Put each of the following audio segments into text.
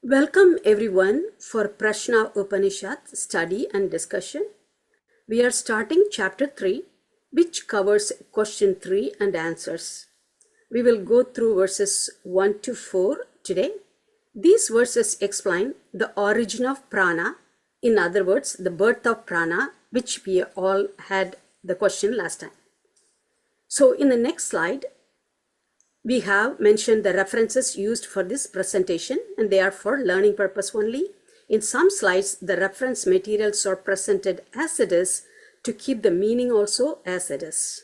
Welcome everyone for Prashna Upanishad study and discussion. We are starting chapter 3, which covers question 3 and answers. We will go through verses 1 to 4 today. These verses explain the origin of prana, in other words, the birth of prana, which we all had the question last time. So in the next slide, we have mentioned the references used for this presentation, and they are for learning purpose only. In some slides, the reference materials are presented as it is to keep the meaning also as it is.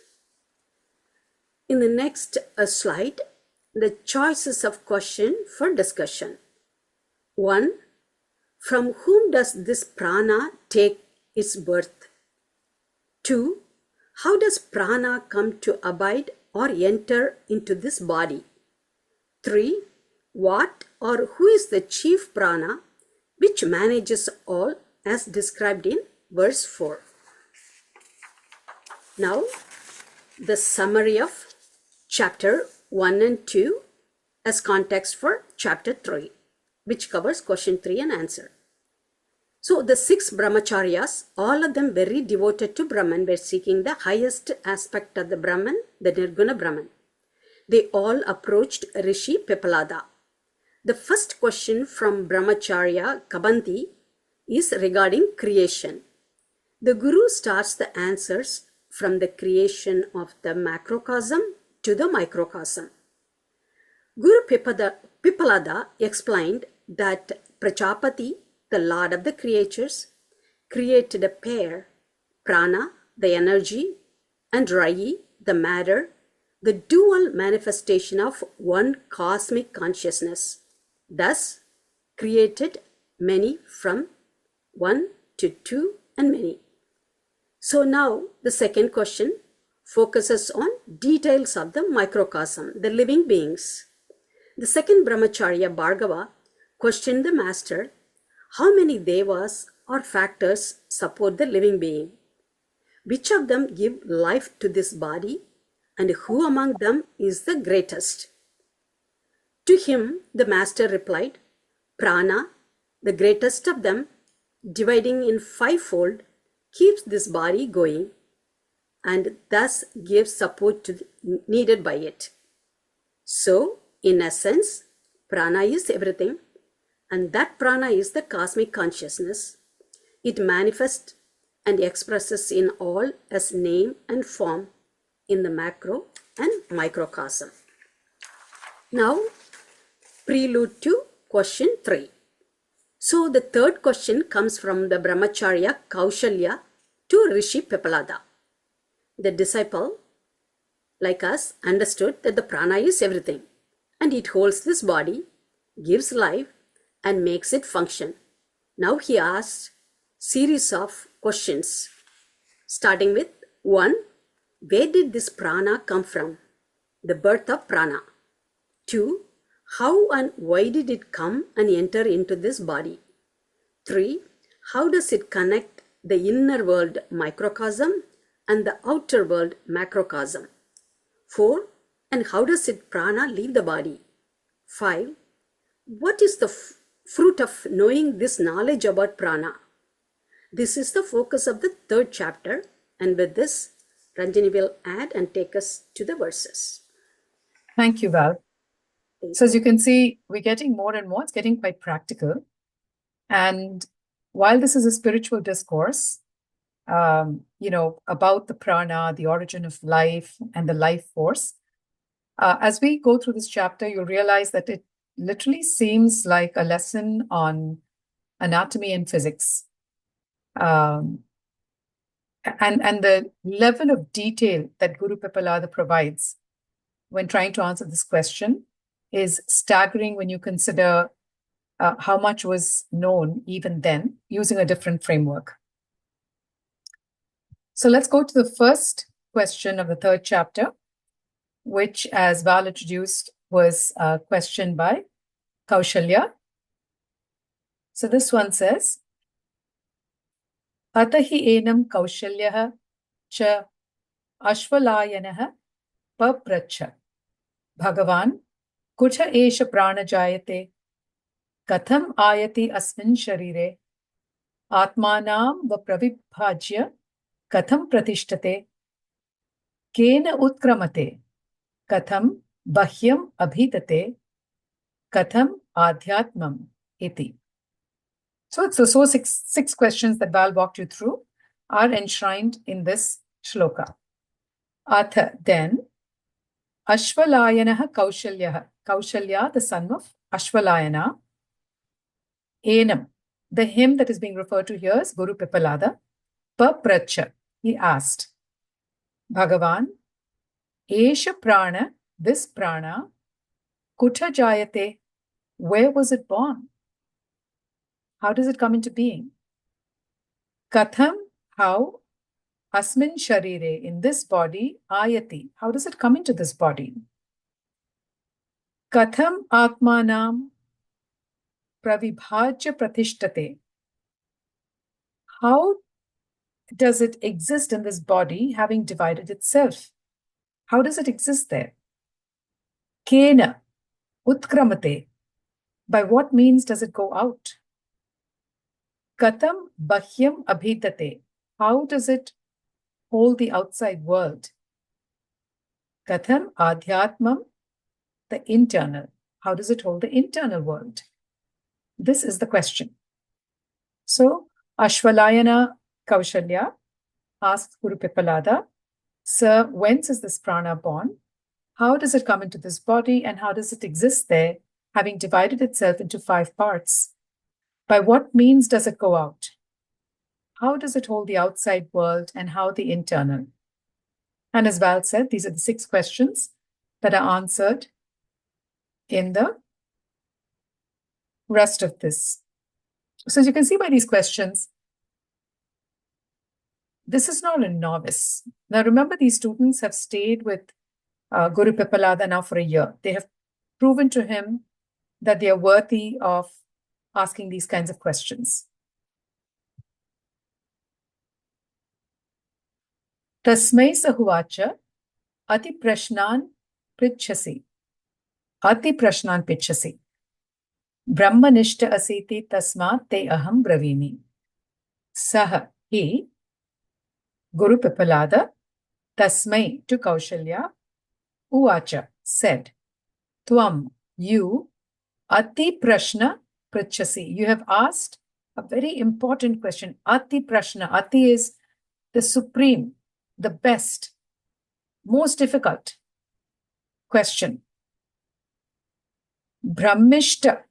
In the next slide, the choices of question for discussion. 1. From whom does this prana take its birth? 2. How does prana come to abide or enter into this body? 3. What or who is the chief prana which manages all as described in verse 4? Now, the summary of chapter 1 and 2 as context for chapter 3, which covers question 3 and answer. So the 6 brahmacharyas, all of them very devoted to Brahman, were seeking the highest aspect of the Brahman, the Nirguna Brahman. They all approached Rishi Pippalada. The first question from Brahmacharya Kabanti is regarding creation. The Guru starts the answers from the creation of the macrocosm to the microcosm. Guru Pippalada explained that Prajapati, the Lord of the creatures, created a pair, Prana, the energy, and Rayi, the matter, the dual manifestation of one cosmic consciousness, thus created many from 1 to 2 and many. So now the second question focuses on details of the microcosm, the living beings. The second Brahmacharya Bhargava questioned the master, how many devas or factors support the living being? Which of them give life to this body, and who among them is the greatest? To him, the master replied, Prana, the greatest of them, dividing in fivefold, keeps this body going, and thus gives support to needed by it. So, in essence, Prana is everything, and that prana is the cosmic consciousness. It manifests and expresses in all as name and form in the macro and microcosm. Now, prelude to question 3. So the third question comes from the Brahmacharya Kaushalya to Rishi Pippalada. The disciple, like us, understood that the prana is everything, and it holds this body, gives life, and makes it function. Now he asks series of questions, starting with 1. Where did this prana come from? The birth of prana. 2. How and why did it come and enter into this body? 3. How does it connect the inner world microcosm and the outer world macrocosm? 4. And how does it prana leave the body? 5. What is the fruit of knowing this knowledge about prana? This is the focus of the third chapter, and with this, Ranjini will add and take us to the verses. Thank you, Val. So as you can see, we're getting more and more, it's getting quite practical. And while this is a spiritual discourse, about the prana, the origin of life and the life force, as we go through this chapter, you'll realize that it literally seems like a lesson on anatomy and physics. And the level of detail that Guru Pippalada provides when trying to answer this question is staggering when you consider how much was known even then using a different framework. So let's go to the first question of the third chapter, which, as Val introduced, was a question by Kaushalya. So this one says, Atahi enam Kaushalyaha cha Ashvalayanaha papracha Bhagavan kucha esha prana jayate Katham ayati asmin sharire atmanam va pravibhajya katham pratishtate kena utkramate katham bahyam abhitate katham adhyatmam iti. So six questions that Val walked you through are enshrined in this shloka. Atha, then, Ashvalayanaha Kaushalyaha. Kaushalya, the son of Ashvalayana. Enam, the him that is being referred to here is Guru Pippalada. Papracha, he asked, Bhagavan, Esha Prana, this Prana, Kutha Jayate, where was it born? How does it come into being? Katham, how? Asmin Sharire, in this body, Ayati, how does it come into this body? Katham Atmanam Pravibhajya Pratishtate, how does it exist in this body having divided itself? How does it exist there? Kena Utkramate, by what means does it go out? Katham Bahyam Abhitate, how does it hold the outside world? Katham Adhyatmam, the internal, how does it hold the internal world? This is the question. So Ashvalayana Kaushalya asked Guru Pippalada, Sir, whence is this prana born? How does it come into this body and how does it exist there, having divided itself into 5 parts? By what means does it go out? How does it hold the outside world and how the internal? And as Val said, these are the 6 questions that are answered in the rest of this. So as you can see by these questions, this is not a novice. Now remember, these students have stayed with Guru Pippalada now for a year. They have proven to him that they are worthy of asking these kinds of questions. Tasmai sahuvacha ati prashnan prichhasi. Ati prashnan prichhasi. Brahmanishta asiti tasmat te aham bravimi. Saha, he, Guru Pippalada, tasmai, to Kaushalya, uvacha, said, Tvam, you, ati prashna prichhasi. You have asked a very important question. Ati prashna. Ati is the supreme, the best, most difficult question. Brahmishta,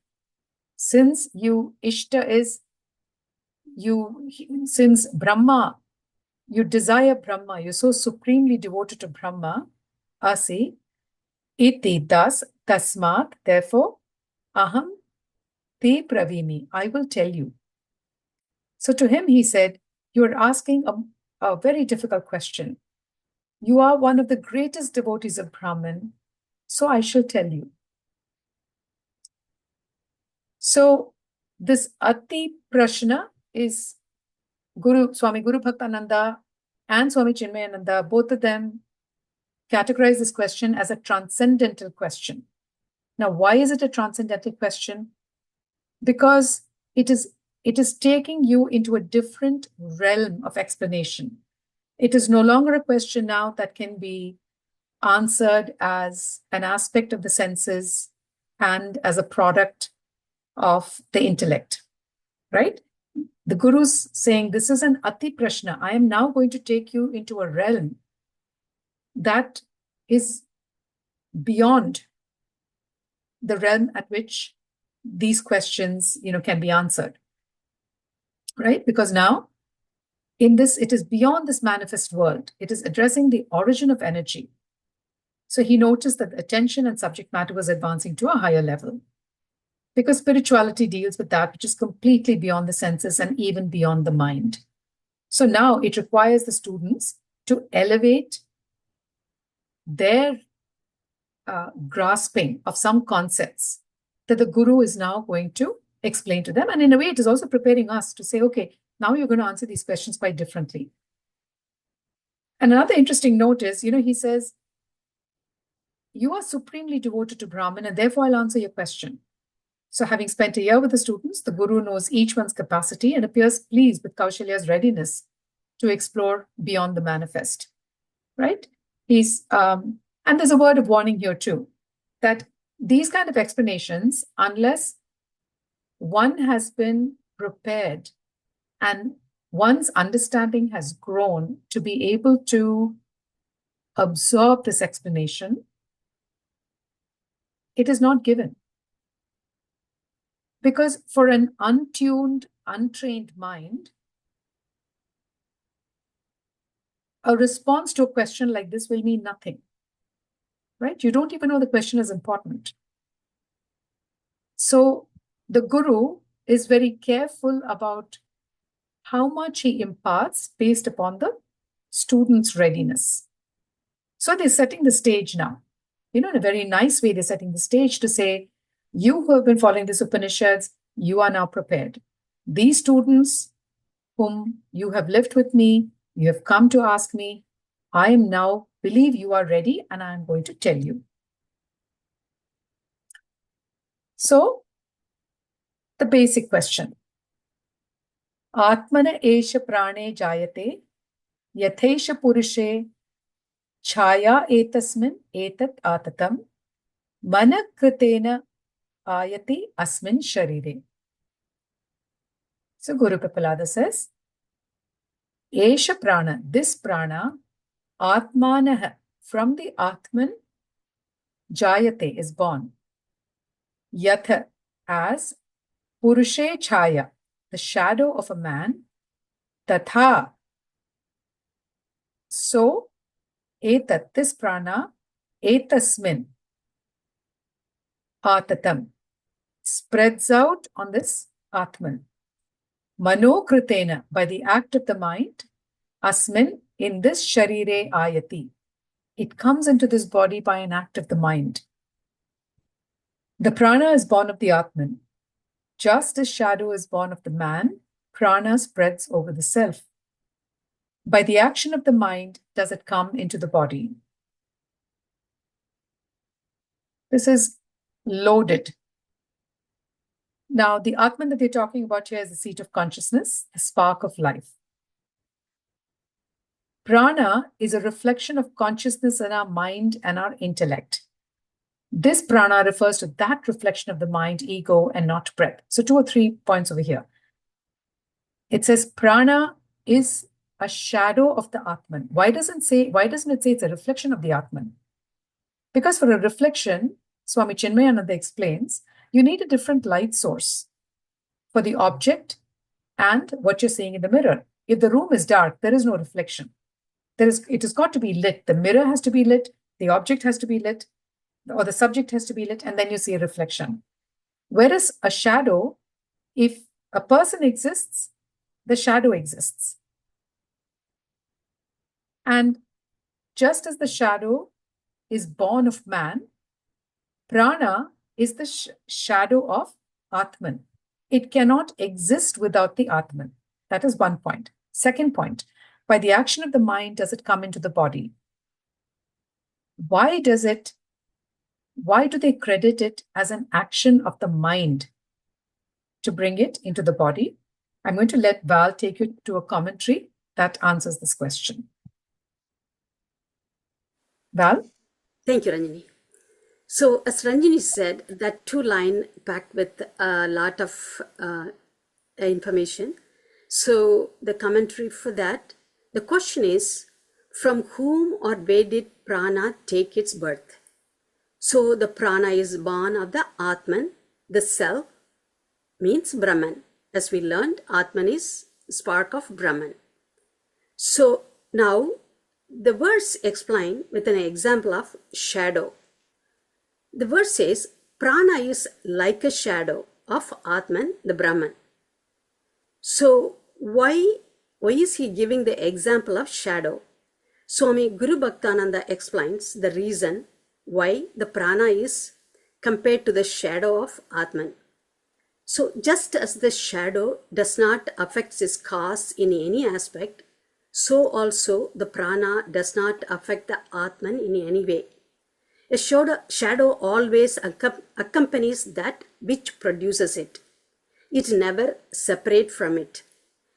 since you, Ishta is you, since Brahma, you desire Brahma, you're so supremely devoted to Brahma, asi, iti, thus, tasmat, therefore, aham te pravimi, I will tell you. So to him he said, you are asking a very difficult question. You are one of the greatest devotees of Brahman, so I shall tell you. So this Ati Prashna is Swami Guru Bhaktananda and Swami Chinmayananda, both of them categorize this question as a transcendental question. Now, why is it a transcendental question? Because it is taking you into a different realm of explanation. It is no longer a question now that can be answered as an aspect of the senses and as a product of the intellect, right? The Guru's saying, this is an Ati Prashna. I am now going to take you into a realm that is beyond the realm at which these questions, can be answered, right? Because now, in this, it is beyond this manifest world. It is addressing the origin of energy. So he noticed that attention and subject matter was advancing to a higher level, because spirituality deals with that which is completely beyond the senses and even beyond the mind. So now it requires the students to elevate their grasping of some concepts that the Guru is now going to explain to them. And in a way, it is also preparing us to say, okay, now you're going to answer these questions quite differently. And another interesting note is, he says, you are supremely devoted to Brahman, and therefore I'll answer your question. So having spent a year with the students, the Guru knows each one's capacity and appears pleased with Kaushalya's readiness to explore beyond the manifest, right? And there's a word of warning here too, that these kind of explanations, unless one has been prepared and one's understanding has grown to be able to absorb this explanation, it is not given. Because for an untuned, untrained mind, a response to a question like this will mean nothing, right? You don't even know the question is important. So the Guru is very careful about how much he imparts based upon the student's readiness. So they're setting the stage now. In a very nice way, they're setting the stage to say, you who have been following these Upanishads, you are now prepared. These students whom you have lived with me, you have come to ask me, I am now, believe you are ready, and I am going to tell you. So, the basic question. Atmana esha prane jayate, yathesha purushe chaya etasmin etat atatam, mana kritena ayati asmin sharire. So Guru Pippalada says, esha prana, this prana, atmanah, from the Atman, jayate, is born. Yatha, as purushe chaya, the shadow of a man, tatha, so etat, this prana, etasmin, atatam, spreads out on this Atman. Manokritena, by the act of the mind, asmin, in this sharire ayati. It comes into this body by an act of the mind. The prana is born of the Atman. Just as shadow is born of the man, prana spreads over the self. By the action of the mind does it come into the body. This is loaded. Now, the Atman that they're talking about here is the seat of consciousness, the spark of life. Prana is a reflection of consciousness in our mind and our intellect. This prana refers to that reflection of the mind, ego, and not breath. So 2 or 3 points over here. It says prana is a shadow of the Atman. Why doesn't it say it's a reflection of the Atman? Because for a reflection, Swami Chinmayananda explains, you need a different light source for the object and what you're seeing in the mirror. If the room is dark, there is no reflection. It has got to be lit. The mirror has to be lit, the object has to be lit, or the subject has to be lit, and then you see a reflection. Whereas a shadow, if a person exists, the shadow exists. And just as the shadow is born of man, prana is the shadow of Atman. It cannot exist without the Atman. That is one point. Second point, by the action of the mind does it come into the body. Why do they credit it as an action of the mind to bring it into the body? I'm going to let Val take you to a commentary that answers this question. Val? Thank you, Ranjini. So, as Ranjini said, that 2 line packed with a lot of information. So, the commentary for that, the question is, from whom or where did prana take its birth? So, the prana is born of the Atman, the self, means Brahman. As we learned, Atman is spark of Brahman. So, now the verse explained with an example of shadow. The verse says, prana is like a shadow of Atman, the Brahman. So, why is he giving the example of shadow? Swami Guru Bhaktananda explains the reason why the prana is compared to the shadow of Atman. So, just as the shadow does not affect its cause in any aspect, so also the prana does not affect the Atman in any way. A shadow always accompanies that which produces it. It never separates from it.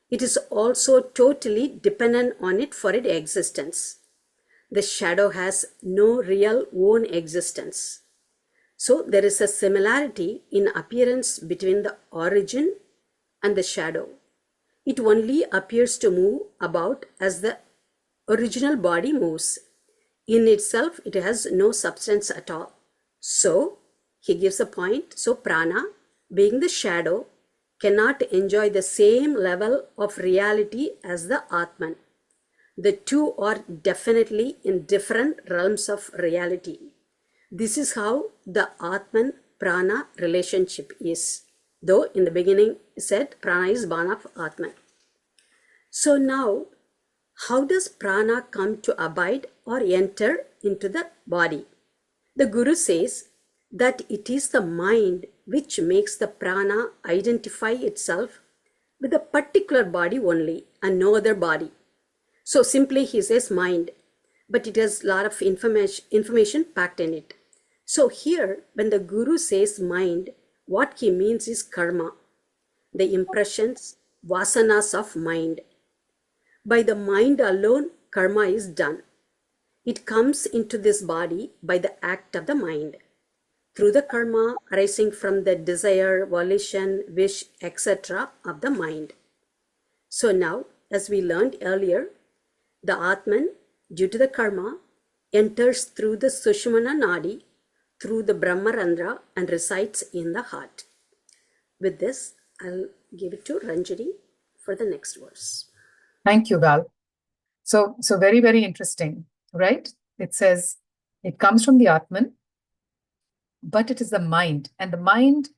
It is also totally dependent on it for its existence. The shadow has no real own existence. So there is a similarity in appearance between the origin and the shadow. It only appears to move about as the original body moves. In itself, it has no substance at all. So, he gives a point. So, prana, being the shadow, cannot enjoy the same level of reality as the Atman. The two are definitely in different realms of reality. This is how the Atman-prana relationship is. Though in the beginning it said prana is born of Atman. So now, how does prana come to abide or enter into the body? The Guru says that it is the mind which makes the prana identify itself with a particular body only and no other body. So simply he says mind, but it has a lot of information packed in it. So here, when the Guru says mind, what he means is karma, the impressions, vasanas of mind. By the mind alone, karma is done. It comes into this body by the act of the mind. Through the karma arising from the desire, volition, wish, etc. of the mind. So now, as we learned earlier, the Atman, due to the karma, enters through the Sushumna Nadi, through the Brahmarandra and resides in the heart. With this, I'll give it to Ranjani for the next verse. Thank you, Val. So very, very interesting, right? It says it comes from the Atman, but it is the mind. And the mind,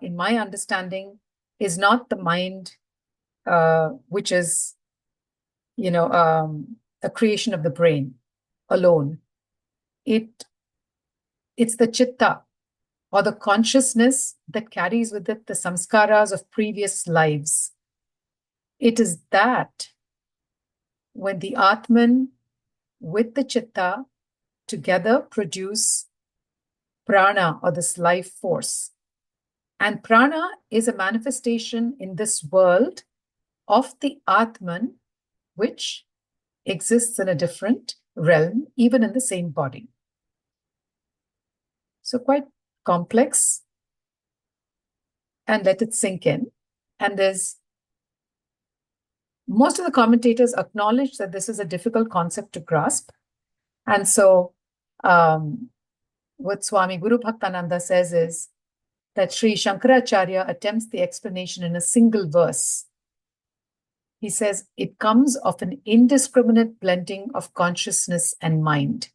in my understanding, is not the mind which is, a creation of the brain alone. It's the chitta, or the consciousness that carries with it the samskaras of previous lives. It is that when the Atman with the chitta together produce prana, or this life force. And prana is a manifestation in this world of the Atman, which exists in a different realm, even in the same body. So quite complex. And let it sink in. And most of the commentators acknowledge that this is a difficult concept to grasp. And so what Swami Guru Bhaktananda says is that Sri Shankaracharya attempts the explanation in a single verse. He says, it comes of an indiscriminate blending of consciousness and mind.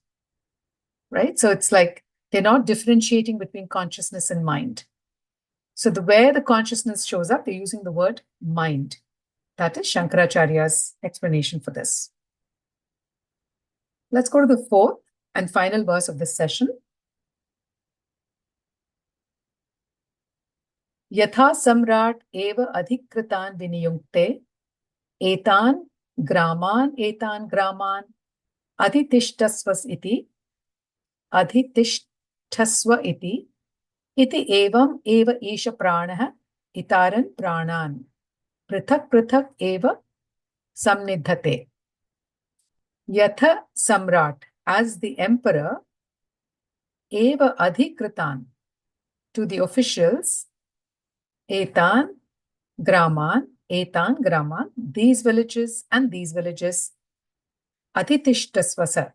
Right? So it's like they're not differentiating between consciousness and mind. So where the consciousness shows up, they're using the word mind. That is Shankaracharya's explanation for this. Let's go to the fourth and final verse of this session. Yatha samrat eva adhikritan viniyunkte etan graman adhitishtasvas iti iti evam eva isha pranah itaran pranan prithak eva samnidhate. Yatha samrat, as the emperor, eva adhikritan, to the officials, etan graman, these villages and these villages, adhitishtasvasa.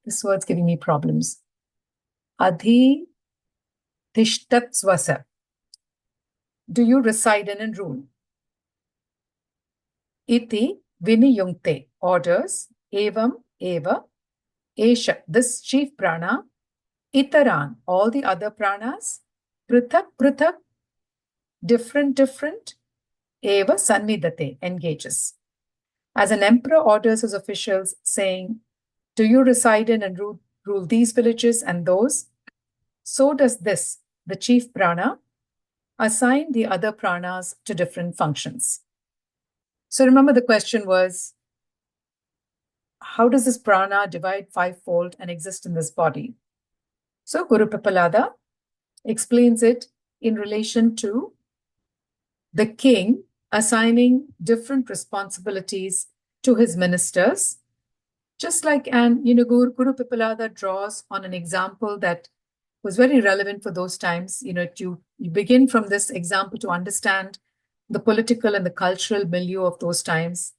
This word's giving me problems. Adhitishtatsvasa. Do you reside in and rule? Iti viniyunkte, orders, evam eva, esha, this chief prana, itaran, all the other pranas, prithak, different, eva sannidhate, engages. As an emperor orders his officials, saying, do you reside in and rule these villages and those? So does this, the chief prana, assign the other pranas to different functions. So remember, the question was, how does this prana divide fivefold and exist in this body? So Guru Pippalada explains it in relation to the king assigning different responsibilities to his ministers. Just like, and Guru Pippalada draws on an example that was very relevant for those times. You begin from this example to understand the political and the cultural milieu of those times.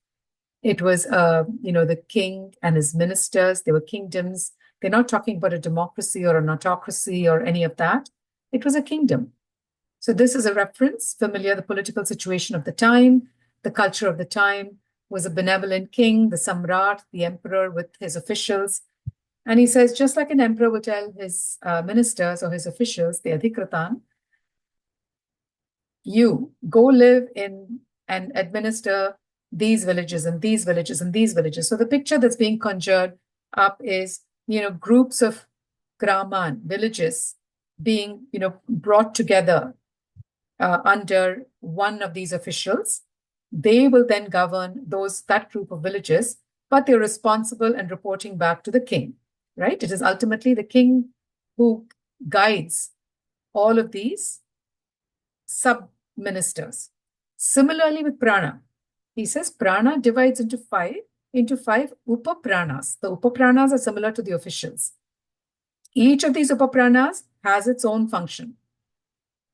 It was, the king and his ministers. They were kingdoms. They're not talking about a democracy or an autocracy or any of that. It was a kingdom. So this is a reference, familiar, the political situation of the time, the culture of the time was a benevolent king, the Samrat, the emperor with his officials. And he says, just like an emperor will tell his ministers or his officials, the Adhikratan, you go live in and administer these villages and these villages and these villages. So the picture that's being conjured up is, groups of graman, villages, being, brought together under one of these officials. They will then govern that group of villages, but they're responsible and reporting back to the king, right? It is ultimately the king who guides all of these sub-ministers. Similarly with prana, he says prana divides into five upapranas. The upapranas are similar to the officials. Each of these upapranas has its own function.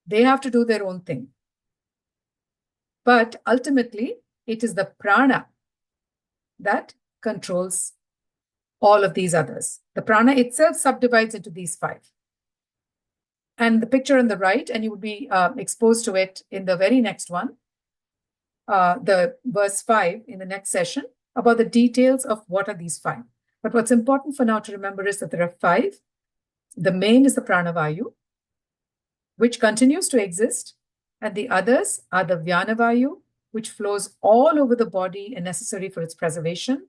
They have to do their own thing. But ultimately, it is the prana that controls all of these others. The prana itself subdivides into these five. And the picture on the right, and you will be exposed to it in the very next one, the verse 5 in the next session, about the details of what are these five. But what's important for now to remember is that there are five. The main is the pranavayu, which continues to exist, and the others are the Vyanavayu, which flows all over the body and necessary for its preservation,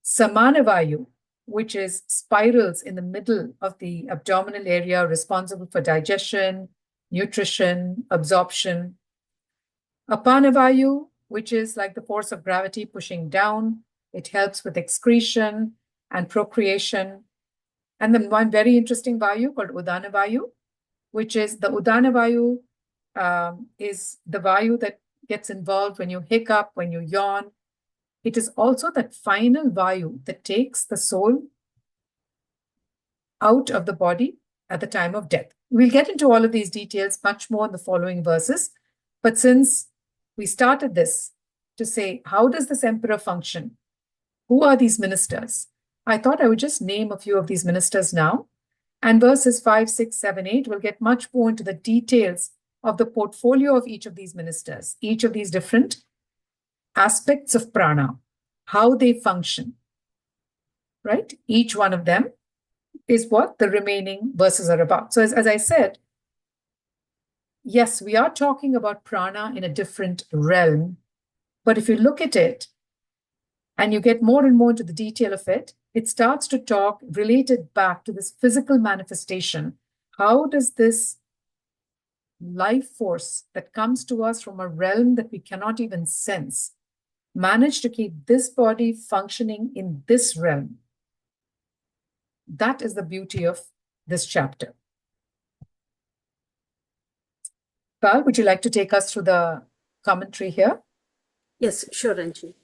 Samanavayu, which is spirals in the middle of the abdominal area responsible for digestion, nutrition, absorption, Apanavayu, which is like the force of gravity pushing down. It helps with excretion and procreation. And then one very interesting Vayu called Udanavayu, which is the Udanavayu is the Vayu that gets involved when you hiccup, when you yawn. It is also that final Vayu that takes the soul out of the body at the time of death. We'll get into all of these details much more in the following verses. But since we started this to say, how does this emperor function? Who are these ministers? I thought I would just name a few of these ministers now. And verses 5, 6, 7, 8 will get much more into the details of the portfolio of each of these ministers, each of these different aspects of prana, how they function, right? Each one of them is what the remaining verses are about. So as I said, yes, we are talking about prana in a different realm, but if you look at it and you get more and more into the detail of it, it starts to talk related back to this physical manifestation. How does this life force that comes to us from a realm that we cannot even sense manage to keep this body functioning in this realm? That is the beauty of this chapter. Pal, would you like to take us through the commentary here? Yes, sure, Ranjini.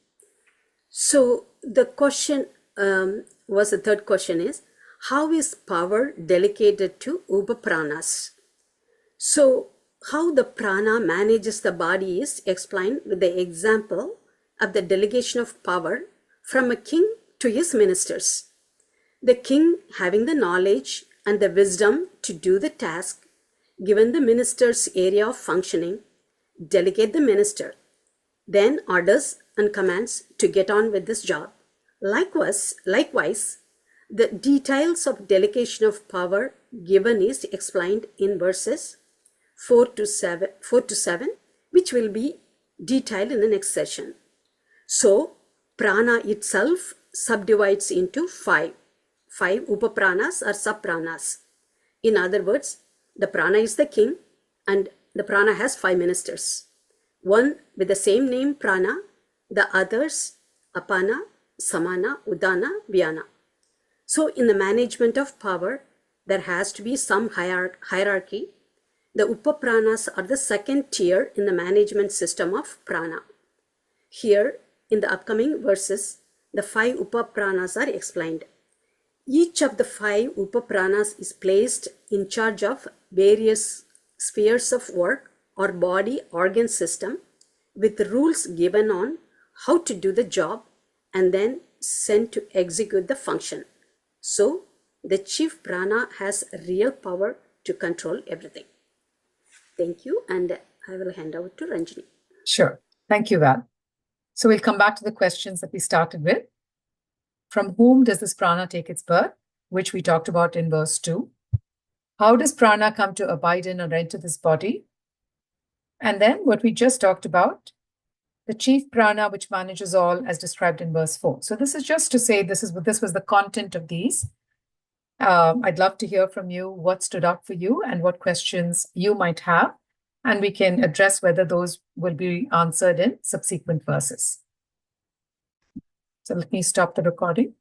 So the question the third question is, how is power delegated to upapranas? So how the prana manages the body is explained with the example of the delegation of power from a king to his ministers. The king, having the knowledge and the wisdom to do the task, given the minister's area of functioning, delegate the minister, then orders and commands to get on with this job. Likewise, the details of delegation of power given is explained in verses 4 to 7, which will be detailed in the next session. So, prana itself subdivides into five upapranas or subpranas. In other words, the prana is the king and the prana has five ministers. One with the same name prana, the others apana, samana, udana, vyana. So in the management of power, there has to be some hierarchy. The upapranas are the second tier in the management system of prana. Here, in the upcoming verses, the 5 upapranas are explained. Each of the 5 upapranas is placed in charge of various spheres of work or body organ system with rules given on how to do the job and then sent to execute the function. So, the chief prana has real power to control everything. Thank you, and I will hand over to Ranjini. Sure. Thank you, Val. So we'll come back to the questions that we started with. From whom does this prana take its birth, which we talked about in verse 2? How does prana come to abide in or enter this body? And then what we just talked about, the chief prana which manages all as described in verse 4. So this is just to say this was the content of these. I'd love to hear from you what stood out for you and what questions you might have, and we can address whether those will be answered in subsequent verses. So let me stop the recording.